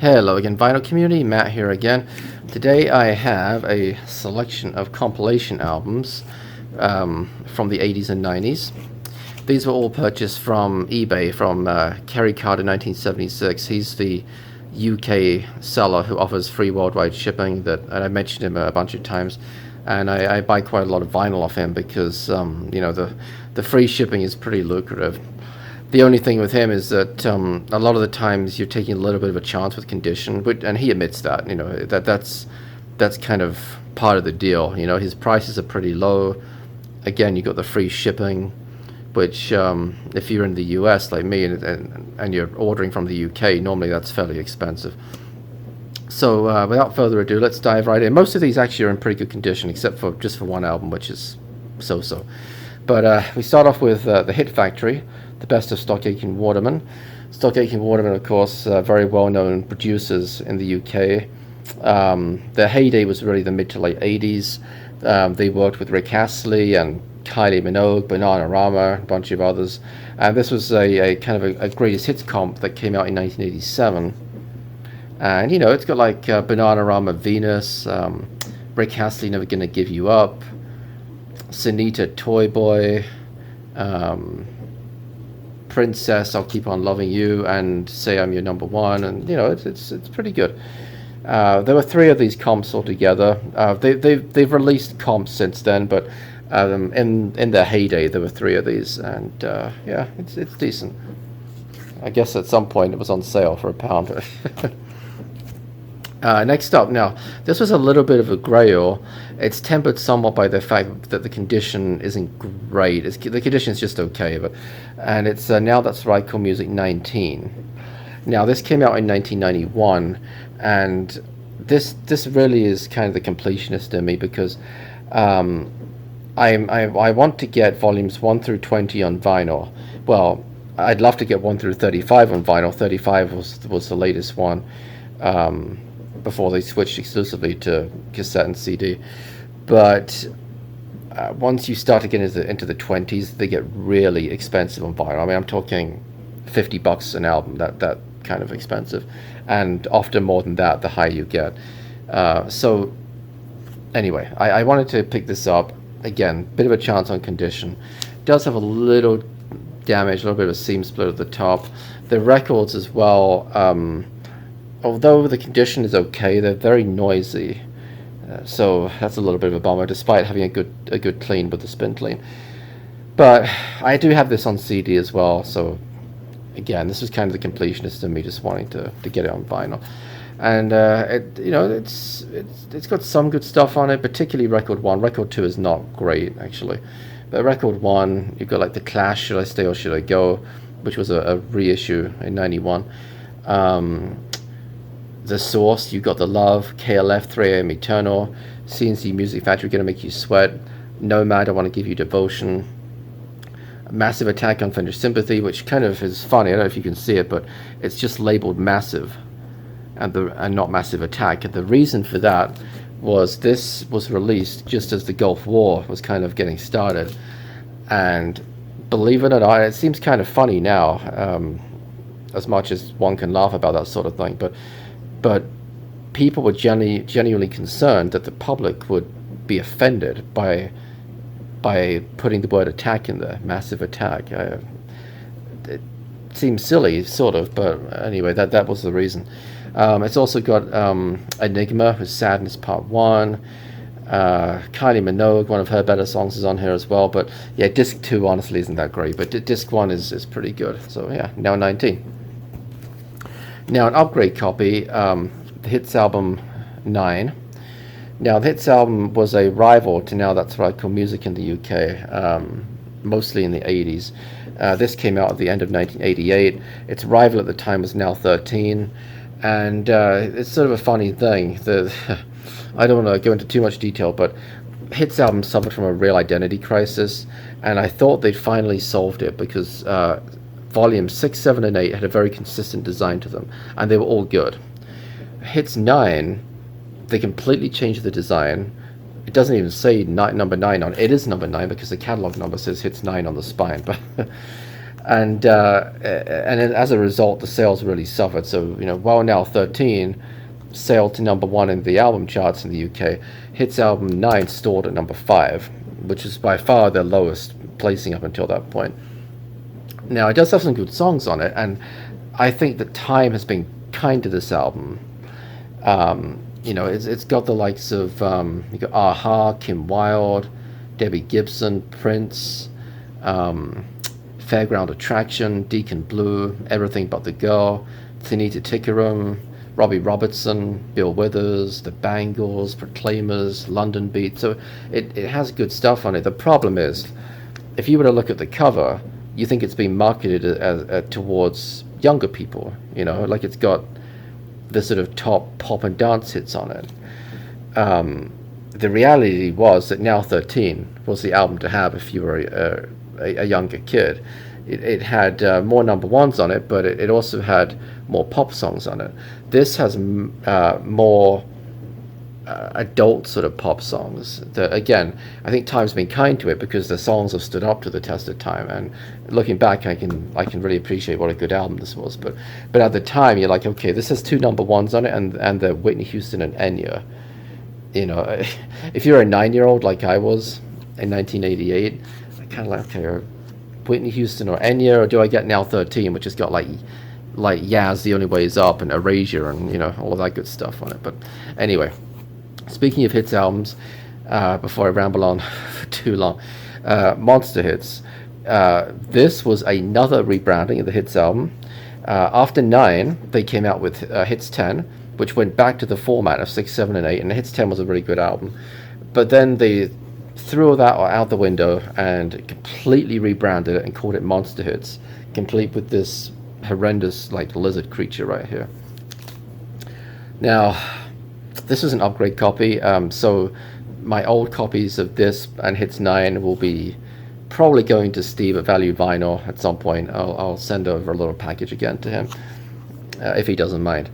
Hello again, Vinyl Community. Matt here again. Today I have a selection of compilation albums from the 80s and 90s. These were all purchased from eBay from Kerry Carter 1976. He's the UK seller who offers free worldwide shipping. And I mentioned him a bunch of times. And I buy quite a lot of vinyl off him because the free shipping is pretty lucrative. The only thing with him is that a lot of the times you're taking a little bit of a chance with condition, and he admits that. That's kind of part of the deal. His prices are pretty low. Again, you got the free shipping, which if you're in the US like me and you're ordering from the UK, normally that's fairly expensive. So without further ado, let's dive right in. Most of these actually are in pretty good condition, except for one album, which is so-so. But we start off with the Hit Factory, the best of Stock Aitken Waterman. Stock Aitken Waterman, of course, very well-known producers in the UK. Their heyday was really the mid to late 80s. They worked with Rick Astley and Kylie Minogue, Bananarama, a bunch of others. And this was a kind of a greatest hits comp that came out in 1987. And, it's got like Bananarama, Venus, Rick Astley, Never Gonna Give You Up, Sunita, Toy Boy, Princess, I'll Keep On Loving You, and Say I'm Your Number One, and it's pretty good. There were 3 of these comps altogether. They've released comps since then, but in their heyday there were 3 of these, and yeah, it's decent. I guess at some point it was on sale for £1. Next up, now, this was a little bit of a grail. It's tempered somewhat by the fact that the condition isn't great. The condition is just okay, and it's Now That's Right Cool Music 19. Now, this came out in 1991, and this really is kind of the completionist in me, because I want to get volumes 1 through 20 on vinyl. Well, I'd love to get 1 through 35 on vinyl. 35 was the latest one. Before they switched exclusively to cassette and CD. But once you start to get into the 20s, they get really expensive on vinyl. I mean, I'm talking $50 an album, that kind of expensive. And often more than that, the higher you get. So anyway, I wanted to pick this up. Again, bit of a chance on condition. Does have a little damage, a little bit of a seam split at the top. The records as well, although the condition is okay, they're very noisy, so that's a little bit of a bummer, despite having a good clean with the spin clean. But I do have this on CD as well, so again, this was kind of the completionist in me, just wanting to get it on vinyl. And it's got some good stuff on it, particularly record 1. Record 2 is not great, actually, but record 1, you've got like The Clash, Should I Stay or Should I Go, which was a reissue in 91. The Source, You Got the Love, KLF, 3am Eternal, CNC Music Factory, Gonna Make You Sweat, Nomad, I Want to Give You Devotion, Massive Attack, Unfinished Sympathy, which kind of is funny, I don't know if you can see it, but it's just labeled Massive and not Massive Attack. And the reason for that was this was released just as the Gulf War was kind of getting started. And believe it or not, it seems kind of funny now, as much as one can laugh about that sort of thing, but people were genuinely concerned that the public would be offended by putting the word attack in there, Massive Attack. It seems silly, sort of, but anyway, that was the reason. It's also got Enigma with Sadness Part 1. Kylie Minogue, one of her better songs, is on here as well. But yeah, disc 2 honestly isn't that great, but disc 1 is pretty good. So yeah, now 19. Now an upgrade copy, the Hits album 9. Now the Hits album was a rival to Now That's Right Cool Music in the UK, mostly in the 80s. This came out at the end of 1988. Its rival at the time was Now 13, and it's sort of a funny thing. I don't want to go into too much detail, but Hits album suffered from a real identity crisis, and I thought they'd finally solved it, because volumes 6, 7, and 8 had a very consistent design to them, and they were all good. Hits 9, they completely changed the design. It doesn't even say number 9 on it. It is number 9 because the catalog number says Hits 9 on the spine, but And then as a result, the sales really suffered. So while Now 13 sailed to number one in the album charts in the UK, Hits album 9 stalled at number 5, which is by far their lowest placing up until that point. Now, it does have some good songs on it, and I think that time has been kind to this album. It's got the likes of you got Aha, Kim Wilde, Debbie Gibson, Prince, Fairground Attraction, Deacon Blue, Everything But the Girl, Thinita Tikaram, Robbie Robertson, Bill Withers, The Bangles, Proclaimers, London Beat. So it has good stuff on it. The problem is, if you were to look at the cover, you think it's being marketed as towards younger people. Like it's got the sort of top pop and dance hits on it. The reality was that Now 13 was the album to have if you were a younger kid. It had more number ones on it, but it also had more pop songs on it. This has more adult sort of pop songs. Again, I think time's been kind to it because the songs have stood up to the test of time. And looking back, I can really appreciate what a good album this was. But at the time, you're like, okay, this has 2 number ones on it, and the Whitney Houston and Enya. If you're a 9-year-old like I was in 1988, I kind of like, okay, Whitney Houston or Enya, or do I get Now 13, which has got like Yaz, The Only Way Is Up, and Erasure, and all of that good stuff on it. But anyway, speaking of hits albums, before I ramble on for too long, Monster Hits. This was another rebranding of the Hits album. After 9, they came out with Hits 10, which went back to the format of 6, 7, and 8, and Hits 10 was a really good album. But then they threw that out the window and completely rebranded it and called it Monster Hits, complete with this horrendous lizard creature right here. Now, this is an upgrade copy, so my old copies of this and Hits 9 will be probably going to Steve at Value Vinyl at some point. I'll send over a little package again to him if he doesn't mind.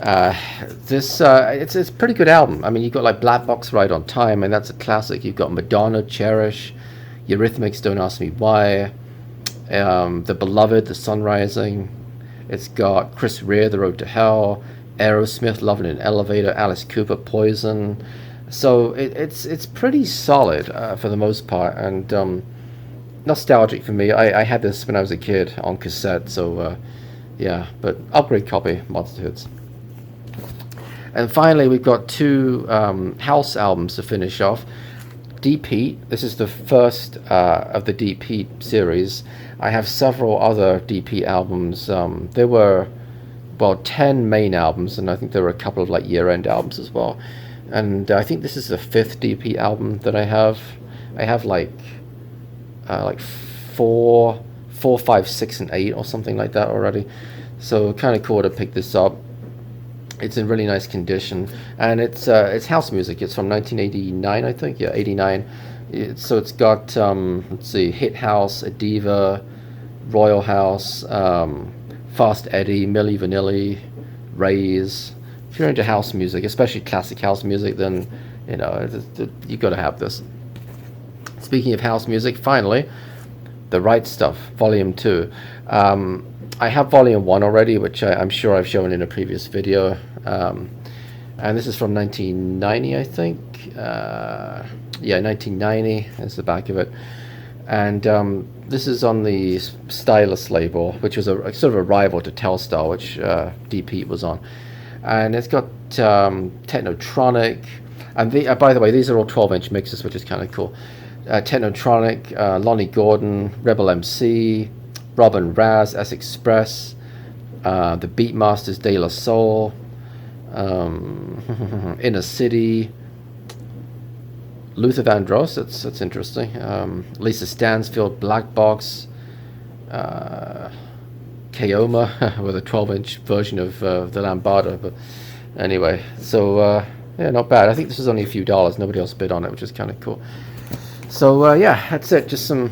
It's a pretty good album. I mean, you've got Black Box Ride on Time, and that's a classic. You've got Madonna, Cherish, Eurythmics, Don't Ask Me Why, The Beloved, The Sun Rising. It's got Chris Rea, The Road to Hell, Aerosmith, Love in an Elevator, Alice Cooper, Poison. So it's pretty solid for the most part, and nostalgic for me. I had this when I was a kid on cassette, so yeah, but upgrade copy, Monster Hits. And finally, we've got 2 house albums to finish off. Deep Heat. This is the first of the Deep Heat series. I have several other Deep Heat albums. There were 10 main albums, and I think there were a couple of year-end albums as well. And I think this is the 5th Deep Heat album that I have. I have 4, 5, 6, and 8 or something like that already. So kind of cool to pick this up. It's in really nice condition, and it's house music. It's from 1989, I think. Yeah, 89. So it's got let's see, Hit House, Adiva, Royal House, Fast Eddie, Milli Vanilli, Rays. If you're into house music, especially classic house music, then you've got to have this. Speaking of house music, finally, The Right Stuff, Volume 2. I have Volume 1 already, which I'm sure I've shown in a previous video. And this is from 1990, I think. Yeah, 1990 is the back of it. And this is on the Stylus label, which was a sort of a rival to Telstar, which Deep Heat was on. And it's got Technotronic. And by the way, these are all 12-inch mixes, which is kind of cool. Technotronic, Lonnie Gordon, Rebel MC, Robin Raz, S Express, the Beatmasters, De La Soul, Inner City, Luther Vandross, that's interesting. Lisa Stansfield, Black Box, Kaoma with a 12-inch version of the Lambada. But anyway, so yeah, not bad. I think this was only a few dollars. Nobody else bid on it, which is kind of cool. So yeah, that's it. Just some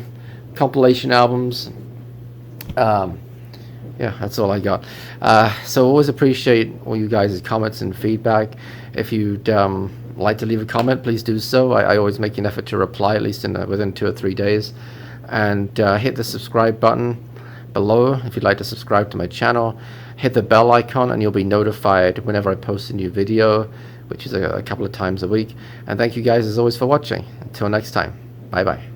compilation albums. Yeah, that's all I got. So always appreciate all you guys' comments and feedback. If you'd like to leave a comment, please do so. I always make an effort to reply, at least within 2 or 3 days. And hit the subscribe button. below if you'd like to subscribe to my channel. Hit the bell icon and you'll be notified whenever I post a new video, which is a couple of times a week. And thank you guys as always for watching. Until next time, bye bye.